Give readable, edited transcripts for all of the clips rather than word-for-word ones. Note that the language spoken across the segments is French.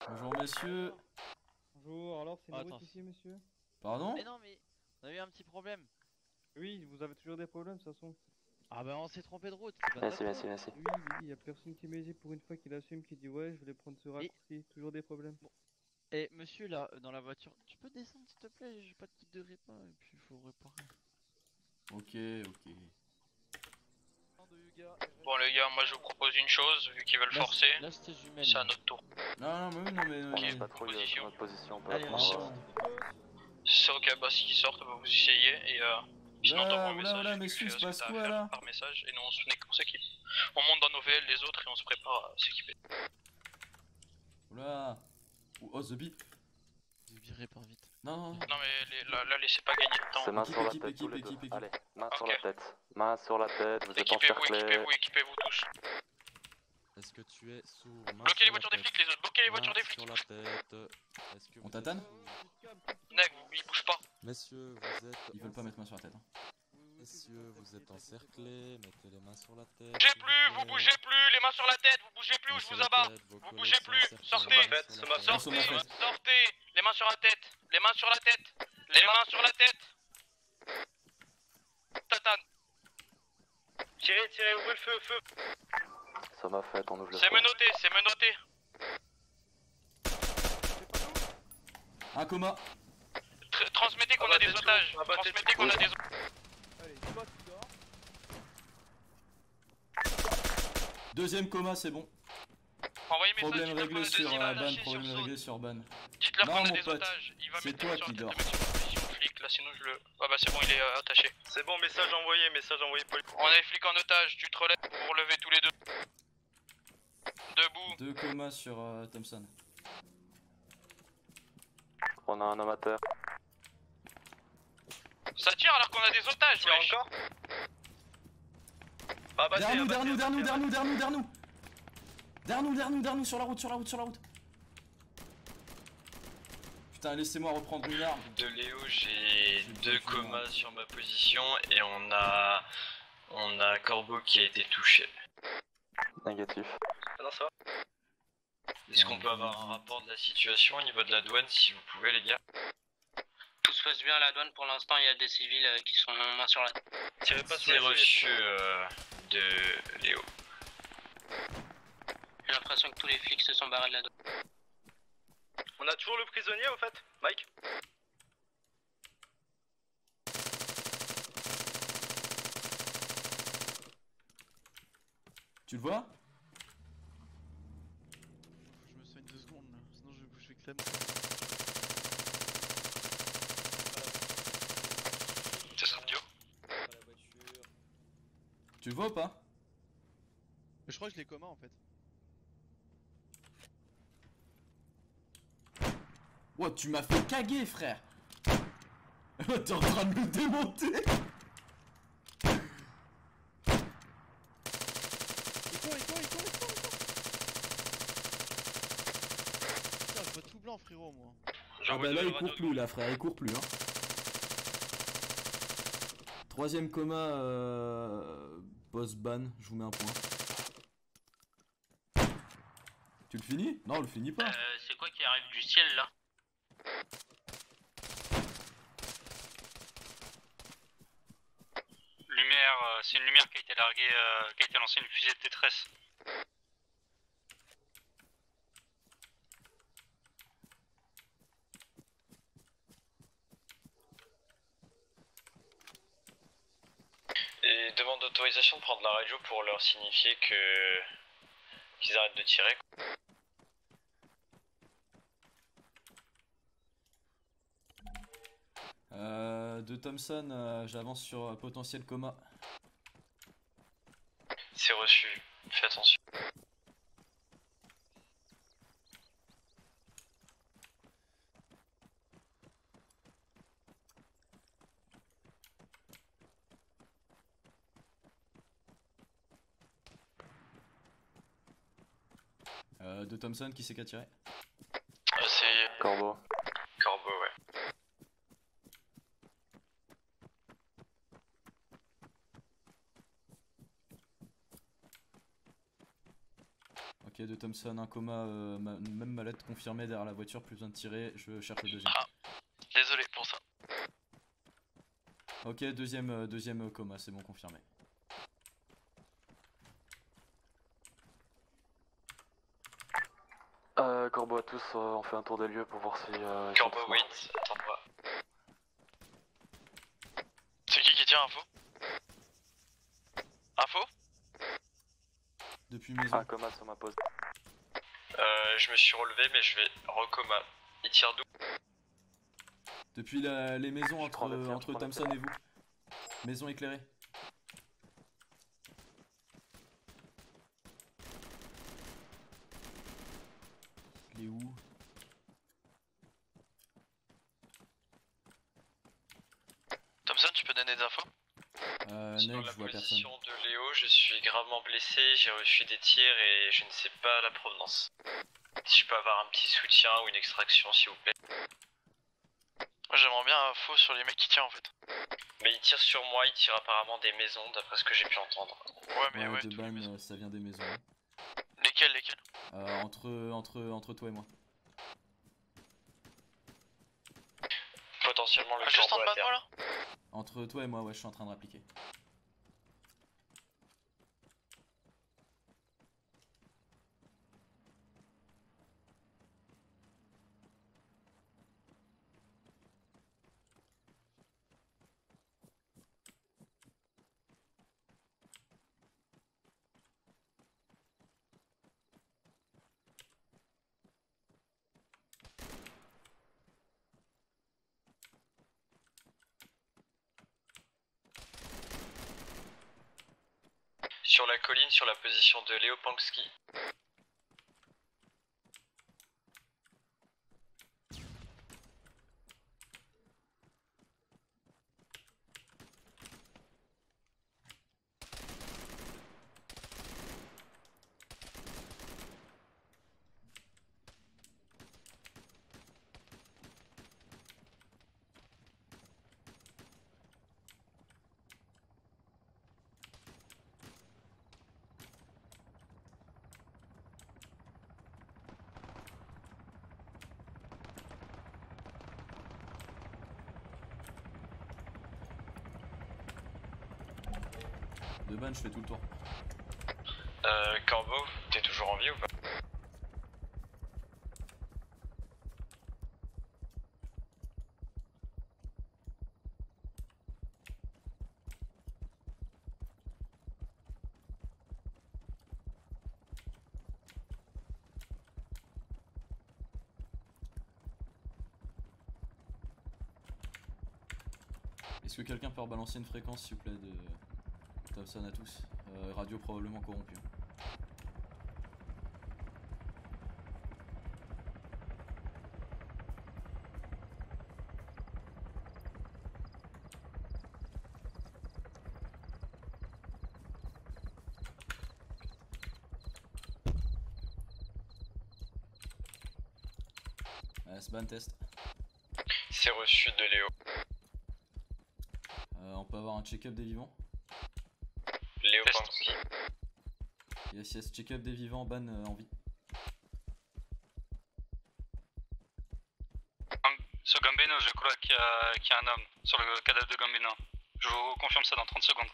Bonjour messieurs. Bonjour, alors c'est une Attends. route ici, monsieur? Pardon? Mais non, mais on a eu un petit problème. Oui, vous avez toujours des problèmes, de toute façon. Ah bah on s'est trompé de route, c'est pas de Merci, ta merci, faute. merci. Oui, oui, y a personne qui m'hésite pour une fois qu'il assume, qui dit ouais, je voulais prendre ce Et, raccourci. Toujours des problèmes. et monsieur là, dans la voiture, tu peux descendre s'il te plaît? J'ai pas de kit de répa et puis il faut réparer. Ok, ok. Bon les gars, moi je vous propose une chose, vu qu'ils veulent forcer, Lâche tes jumelles. c'est à notre tour. Non, non, mais oui, non, mais. On Ok. se patrouille sur notre position. On peut Allez, prendre, on C'est ok, bah s'ils sortent, bah, vous essayez et sinon Oula, t'envoies un oula, message oula, et mais tu il fais se ce que passe t'as à quoi, faire là? par message et nous on s'équipe. On monte dans nos VL les autres et on se prépare à s'équiper. Oula. Oh, The Bee. répare vite. Non, non, non. Non mais là laissez pas gagner de C'est temps. main Équipe, sur la équipe, tête équipe, tous les deux. équipe, équipe. Allez, main sur Ok. la tête. Main sur la tête, vous êtes Équipez-vous, encerclés. équipez-vous tous. Est-ce que tu es sourd? Bloquez les voitures des flics les autres, bloquez les voitures des flics. Sur la tête. Est-ce que On vous t'attane? êtes Neg, ils bougent pas. Messieurs, vous êtes. Ils veulent pas mettre main sur la tête. Hein. Messieurs, vous êtes encerclés. Mettez les mains sur la tête. Bougez plus, vous bougez plus, les mains sur la tête, vous bougez plus ou je vous abats. Vous bougez plus, sortez, sortez, sortez, les mains sur la tête, les mains sur la tête, les mains sur la tête. Tatane. Tirez, tirez, ouvrez le feu, feu. Ça m'a fait, on ouvre le C'est feu. menotté, c'est menotté. Un coma. Transmettez qu'on a des otages, transmettez qu'on a des otages. Allez, toi tu dors. Deuxième coma, c'est bon. Envoyez message, Problème dites-leur qu'on a réglé deux sur civils ban, attachés sur problème réglé zone. sur ban. Dites-leur Non, qu'on a mon des pote, otages, il va c'est mettre toi les mains sur qui la tête, dors. le mettre sur position flic, là sinon je le... Ah bah c'est bon, il est attaché. C'est bon, message envoyé, On a les flics en otage, tu te relèves pour relever tous les deux. Debout. Deux comas sur Thompson. On a un amateur. Ça tire alors qu'on a des otages, Tire wesh. encore. Abattez, Derrière nous, abattez, derrière nous, derrière nous, abattez, derrière nous, derrière nous, derrière nous. Derrière nous, sur la route, sur la route, sur la route. Putain, laissez-moi reprendre une arme. De Léo, j'ai deux comas sur ma position et on a Corbeau qui a été touché. Négatif. Ah non, ça va. Est-ce qu'on peut avoir un rapport de la situation au niveau de la douane si vous pouvez les gars? Tout se passe bien à la douane pour l'instant, il y a des civils qui sont main sur la tête. Tirez pas sur C'est les reçu de Léo. J'ai l'impression que tous les flics se sont barrés de la douane. On a toujours le prisonnier au fait, Mike. Tu le vois? Faut que je me soigne 2 secondes là, sinon je vais clamer. C'est ça, Dio. Tu le vois ou pas? Mais je crois que je l'ai commun en fait. What, tu m'as fait caguer, frère. T'es en train de me démonter. Il court. Putain, je vois tout blanc frérot moi. Ah bah là il court plus là, frère, il court plus hein. Troisième coma, boss ban, je vous mets un point. Tu le finis? Non, on le finit pas. C'est quoi qui arrive du ciel là? Lumière, c'est une lumière qui a été larguée, qui a été lancée, une fusée de détresse. Et demande d'autorisation de prendre la radio pour leur signifier que qu'ils arrêtent de tirer. De Thompson, j'avance sur potentiel coma. C'est reçu, fais attention. De Thompson, qui c'est qui a tiré? C'est Corbeau. Corbeau, ouais. Ok, de de Thompson, un coma, même mallette confirmée derrière la voiture, plus besoin de tirer, je cherche le deuxième. Ah, désolé pour ça. Ok, deuxième coma, c'est bon, confirmé. Corbeau à tous, on fait un tour des lieux pour voir si... Corbeau, wait, attends-moi. C'est qui tient info? Info? Depuis maison. Un coma sur ma pause. Je me suis relevé, mais je vais recoma. Il tire d'où? Depuis les maisons Je prends le tir, entre je prends le Thompson et vous. Maison éclairée. Il est où? Thompson, tu peux donner des infos? Sur Neg, la je vois personne. position de Léo, je suis gravement blessé, j'ai reçu des tirs et je ne sais pas la provenance. Si je peux avoir un petit soutien ou une extraction, s'il vous plaît. Moi j'aimerais bien info sur les mecs qui tirent en fait. Mais il tire sur moi, il tire apparemment des maisons, d'après ce que j'ai pu entendre. Ouais, mais ouais. De toutes les maisons. ban, ça vient des maisons. Lesquels? Entre toi et moi. Potentiellement le Ah, juste en corbeau bas à de moi terre. là? Entre toi et moi, ouais, je suis en train de répliquer. Sur la colline, sur la position de Léo Pankski. De ban, je fais tout le tour. Corbeau, t'es toujours en vie ou pas? Est-ce que quelqu'un peut rebalancer une fréquence s'il vous plaît de Thompson à tous? Radio probablement corrompue. Sban test. C'est reçu de Léo. On peut avoir un check-up des vivants? Léo Pankski. Yes, check-up des vivants, ban en vie. Sur Gambino, je crois qu'il y a un homme sur le cadavre de Gambino. Je vous confirme ça dans 30 secondes.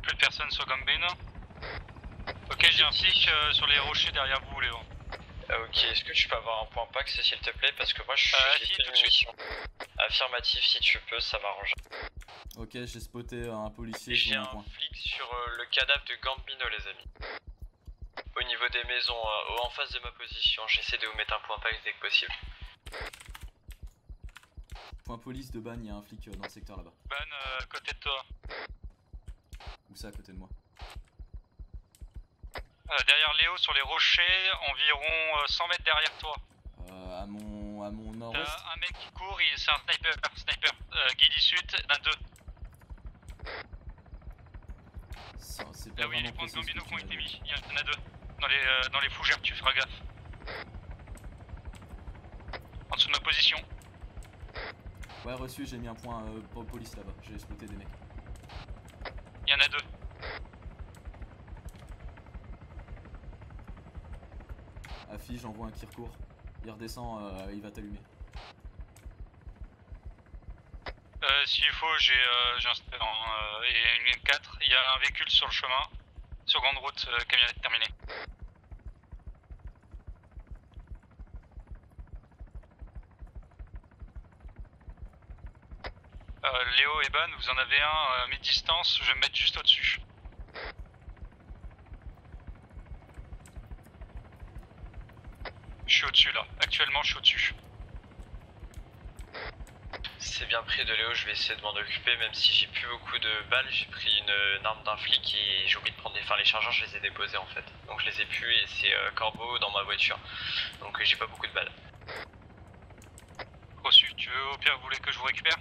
Plus de personnes sur Gambino. Ok, j'ai un flic sur les rochers derrière vous, Léo. Ok, est-ce que tu peux avoir un point pax s'il te plaît? Parce que moi je si, suis tout de suite. mission. Affirmatif si tu peux, ça m'arrange. Ok, j'ai spoté un policier. J'ai sur mon un point. flic sur le cadavre de Gambino, les amis. Au niveau des maisons, en face de ma position, j'essaie de vous mettre un point pax dès que possible. Point police de ban, il y a un flic dans le secteur là-bas. Ban, à côté de toi. Où ça à côté de moi? Derrière Léo, sur les rochers, environ 100 mètres derrière toi. À mon nord-ouest. T'as un mec qui court, c'est un sniper. Guidi Sud, d'un 2. C'est pas Là où il y a les vraiment points de précis ce que Gambino tu qui ont m'as été dit. mis, il y en a 2. Dans les fougères, tu feras gaffe. En dessous de ma position. Ouais, reçu, j'ai mis un point pour police là-bas. J'ai spoté des mecs. Il y en a 2. Affi, j'envoie un qui recourt. Il redescend, il va t'allumer. S'il faut, j'ai un sniper et une M4. Il y a un véhicule sur le chemin. Sur grande route, camionnette terminée. Léo et Ban, vous en avez un à mi-distance, je vais me mettre juste au-dessus. Je suis au-dessus là, actuellement je suis au-dessus. C'est bien pris de Léo, je vais essayer de m'en occuper, même si j'ai plus beaucoup de balles, j'ai pris une arme d'un flic et j'ai oublié de prendre les chargeurs, je les ai déposés en fait. Donc je les ai plus et c'est Corbeau dans ma voiture. Donc j'ai pas beaucoup de balles. Reçu, tu veux au pire, vous voulez que je vous récupère?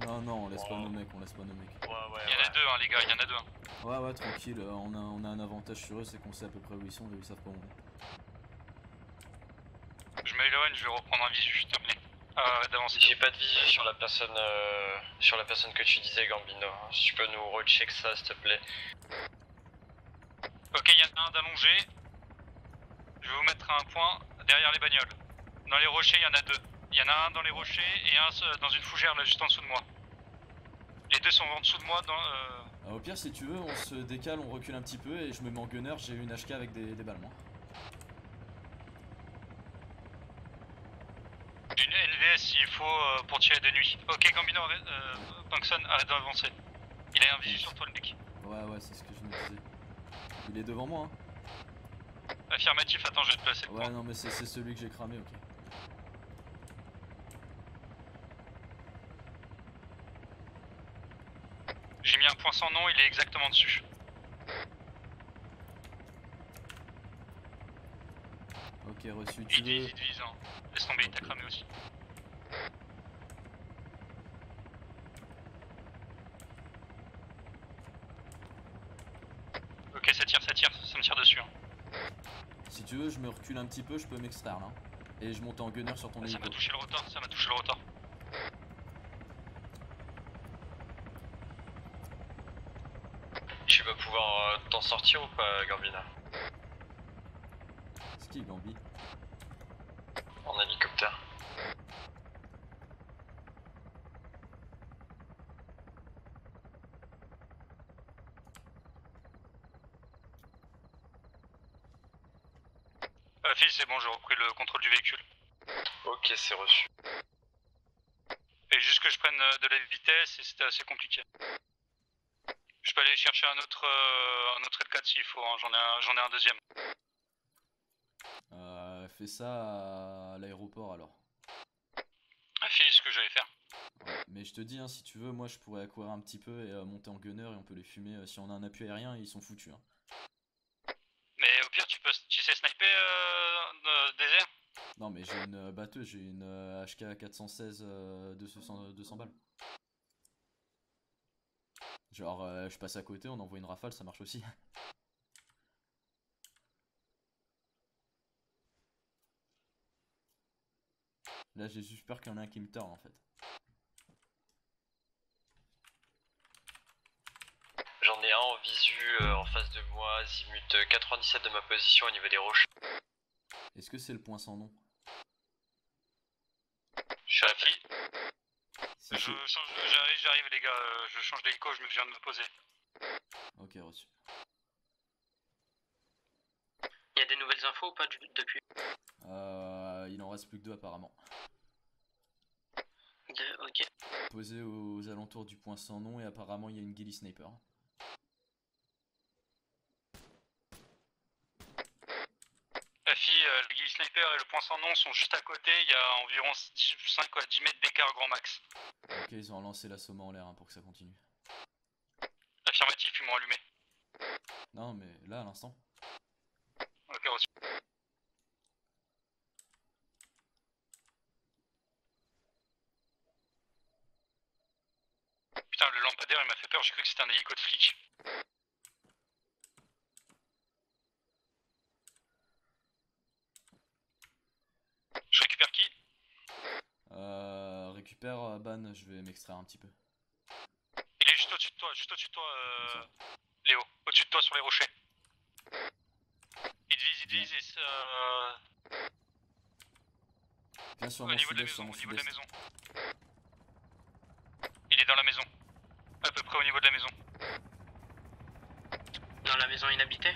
Non, on laisse pas nos mecs, on laisse pas nos mecs. Ouais. Il y en a 2 hein les gars, il y en a 2 hein. Ouais, tranquille, on a un avantage sur eux, c'est qu'on sait à peu près où ils sont, et ils savent pas où on est. Je m'éloigne, je vais reprendre un visu, terminé. D'avancer. J'ai pas de visu sur la personne que tu disais, Gambino. Si tu peux nous recheck ça s'il te plaît. Ok, il y en a un d'allongé. Je vais vous mettre un point derrière les bagnoles. Dans les rochers, il y en a 2. Il y en a un dans les rochers et un dans une fougère là juste en dessous de moi. Les 2 sont en dessous de moi dans Au pire, si tu veux, on se décale, on recule un petit peu et je me mets en gunner, j'ai une HK avec des balles moi. une NVS s'il faut pour tirer de nuit. Ok, Gambino, Bankson, arrête d'avancer. Il a un visu sur toi le mec. Ouais, c'est ce que je me disais. Il est devant moi, hein. Affirmatif, attends, je vais te placer le Ouais, point. non, mais c'est celui que j'ai cramé, ok. J'ai mis un point sans nom, il est exactement dessus. Ok, reçu, tu Il veux... divise, hein. Laisse tomber, il t'a cramé aussi. Ok, ça me tire dessus. Hein. Si tu veux, je me recule un petit peu, je peux m'extraire là. Et je monte en gunner sur ton Ça hélico. m'a touché le rotor, ça m'a touché le rotor. Tu vas pouvoir t'en sortir ou pas, Gambina? C'est qui, Gambi? En hélicoptère. Fils, c'est bon, j'ai repris le contrôle du véhicule. Ok, c'est reçu. Et juste que je prenne de la vitesse et c'était assez compliqué. Je peux aller chercher un autre L4 s'il faut, hein. J'en ai un deuxième. Fais ça à l'aéroport alors. Fils, ce que j'allais faire. Ouais, mais je te dis, hein, si tu veux, moi je pourrais courir un petit peu et monter en gunner et on peut les fumer. Si on a un appui aérien, ils sont foutus. Hein. Mais au pire, tu sais sniper désert? Non, mais j'ai une batteuse, j'ai une HK 416 200 balles. Genre, je passe à côté, on envoie une rafale, ça marche aussi. Là, j'ai juste peur qu'il y en ait un qui me tord en fait. J'en ai un en visu en face de moi, azimut 97 de ma position au niveau des roches. Est-ce que c'est le point sans nom? Je suis à pied. Si J'arrive les gars, je change d'hélico, je me viens de me poser. Ok, reçu. Il y a des nouvelles infos ou pas depuis? Il en reste plus que 2 apparemment. Ok. Posé aux alentours du point sans nom et apparemment il y a une ghillie sniper. Le guille sniper et le point sans nom sont juste à côté, il y a environ 5 à 10 mètres d'écart grand max. Ok, ils ont lancé l'assommant en l'air hein, pour que ça continue. Affirmatif, ils m'ont allumé. Non mais là à l'instant. Ok, reçu. Putain, le lampadaire il m'a fait peur, j'ai cru que c'était un hélico de flic. Je récupère qui? Récupère Ban, je vais m'extraire un petit peu. Il est juste au-dessus de toi, Léo. Au-dessus de toi sur les rochers. Il te vise et Viens sur au mon niveau de la sud-est, sur maison, mon au niveau de la sud-est. maison. Il est dans la maison. À peu près au niveau de la maison. Dans la maison inhabitée?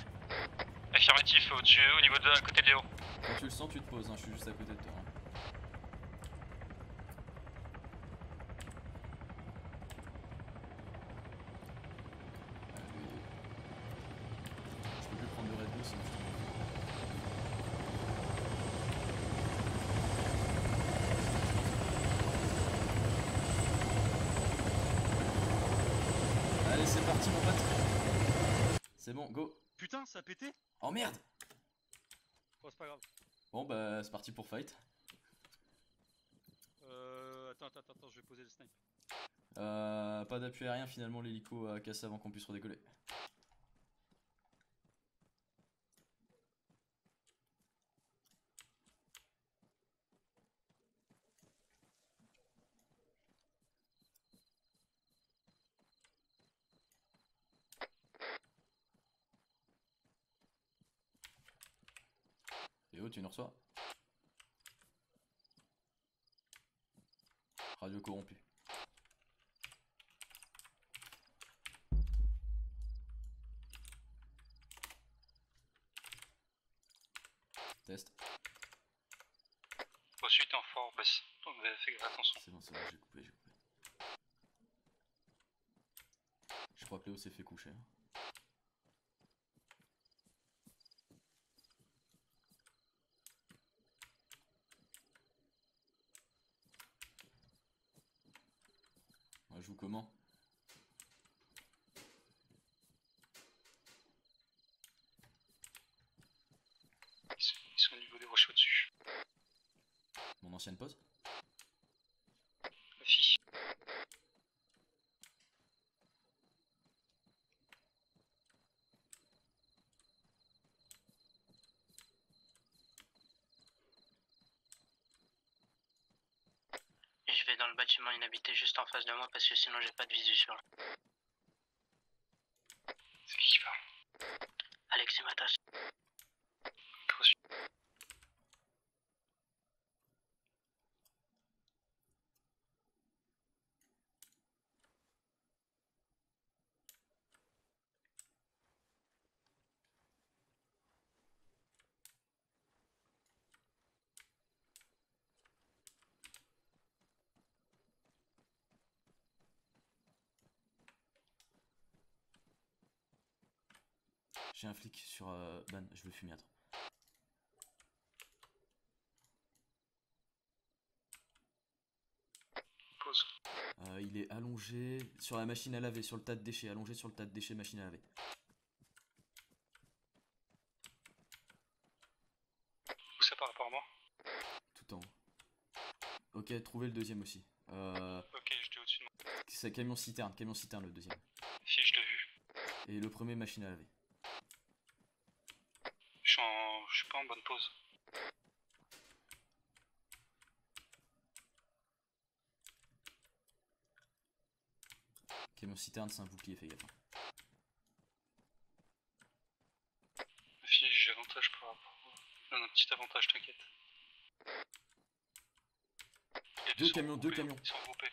Affirmatif, au-dessus, au niveau de à côté de Léo. Quand tu le sens, tu te poses, hein, je suis juste à côté de toi. Hein. Je peux plus prendre de Red Bull sinon je tombe. Allez, c'est parti mon pote. C'est bon, go. Putain, ça a pété. Oh merde. Bon, c'est pas grave. Bon bah c'est parti pour fight. Attends, je vais poser le snipe. Pas d'appui aérien, finalement l'hélico a cassé avant qu'on puisse redécoller. Et oh, tu nous reçois? Radio corrompu. Test. Reçu, t'es en fort, baisse. Donc fais attention. C'est bon, j'ai coupé, j'ai coupé. Je crois que Léo s'est fait coucher. Hein. On joue comment? Ils sont au niveau des rochers au-dessus. Mon ancienne pause? Affiche. Je vais dans le bâtiment inhabité juste en face de moi parce que sinon j'ai pas de visu sur. C'est qui parle? Alexis Matas. Reçu. J'ai un flic sur Ban, je veux fumer, attends. Pause. Il est allongé sur la machine à laver, sur le tas de déchets, allongé sur le tas de déchets, machine à laver. Où ça par rapport à moi? Tout en haut. Ok, trouvez le deuxième aussi. Ok, j'étais au-dessus de moi. C'est camion citerne le deuxième. Fiche de vue. Et le premier machine à laver. Je suis pas en bonne pause. Camion citerne, c'est un bouclier, fais gaffe. Fiche, j'ai avantage par rapport. Non, un petit avantage, t'inquiète. Deux camions. Ils sont groupés.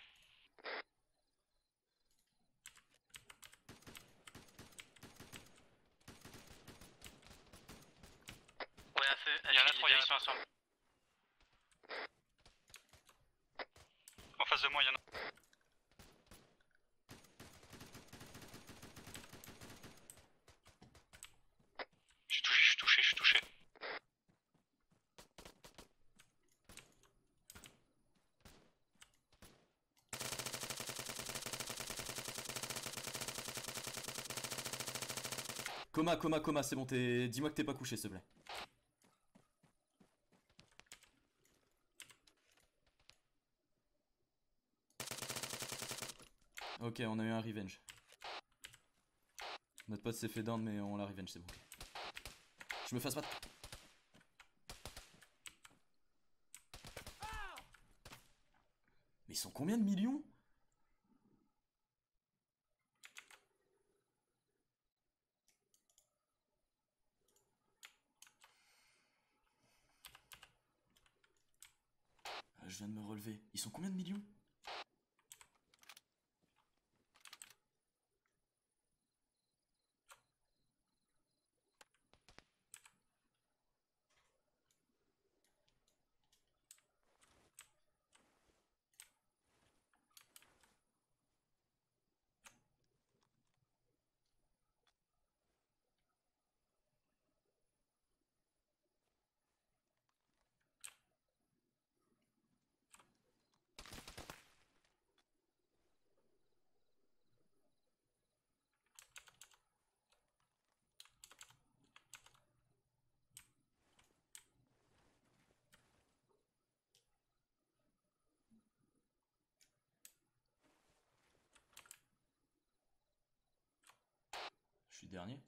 Ouais, à feu, Il y en a trois, ils sont ensemble. En face de moi, il y en a. Je suis touché. Coma, c'est bon, dis-moi que t'es pas couché, s'il te plaît. Ok, Ok, on a eu un revenge. Notre pote s'est fait down, mais on l'a revenge, c'est bon. Je me fasse pas. Mais ils sont combien de millions? Je viens de me relever. Ils sont combien de millions? Je suis dernier.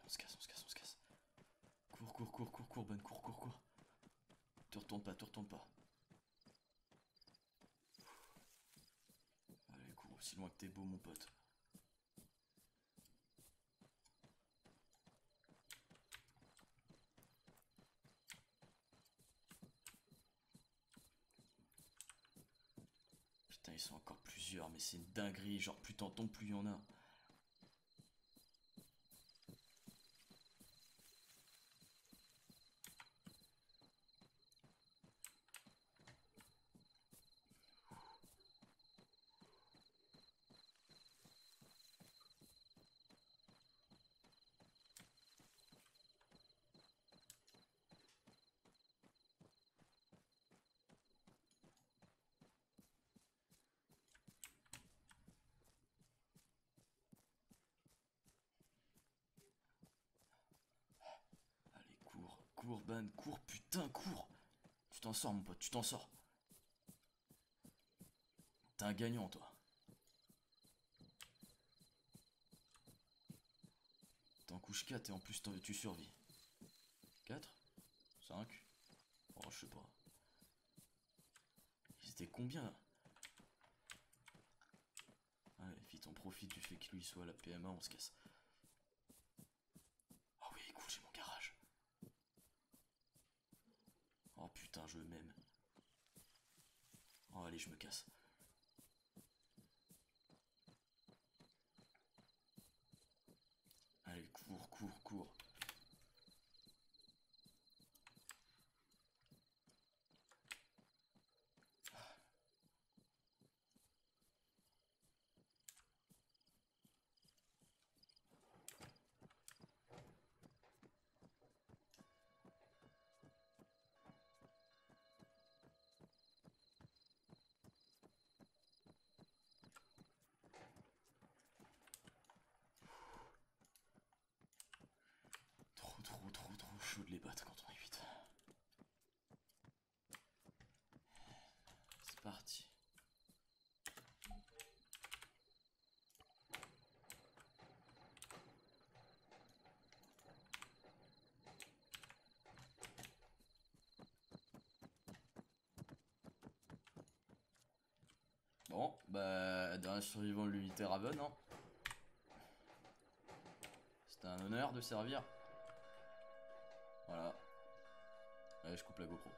On se casse, on se casse, on se casse. Cours, cours, cours, cours, cours, bonne, cours, cours, cours. Te retourne pas, te retourne pas. Allez, cours aussi loin que t'es beau, mon pote. Putain, ils sont encore plusieurs, mais c'est une dinguerie. Genre, plus t'en tombes, plus il y en a. Cours, Ban, cours, putain, cours. Tu t'en sors, mon pote, tu t'en sors. T'es un gagnant, toi. T'en couches 4 et en plus tu survis. 4 5 Oh, je sais pas. Ils étaient combien? Allez, vite, on profite du fait que lui soit à la PMA, on se casse. Ah oui, cool, j'ai mon garage. Oh putain, je m'aime. Oh allez, je me casse. Allez, cours, cours, cours. Trop chaud de les battre quand on est 8. C'est parti. Bon, bah, dernier survivant de l'unité Raven, hein. C'était un honneur de servir. Voilà. Allez, je coupe la GoPro.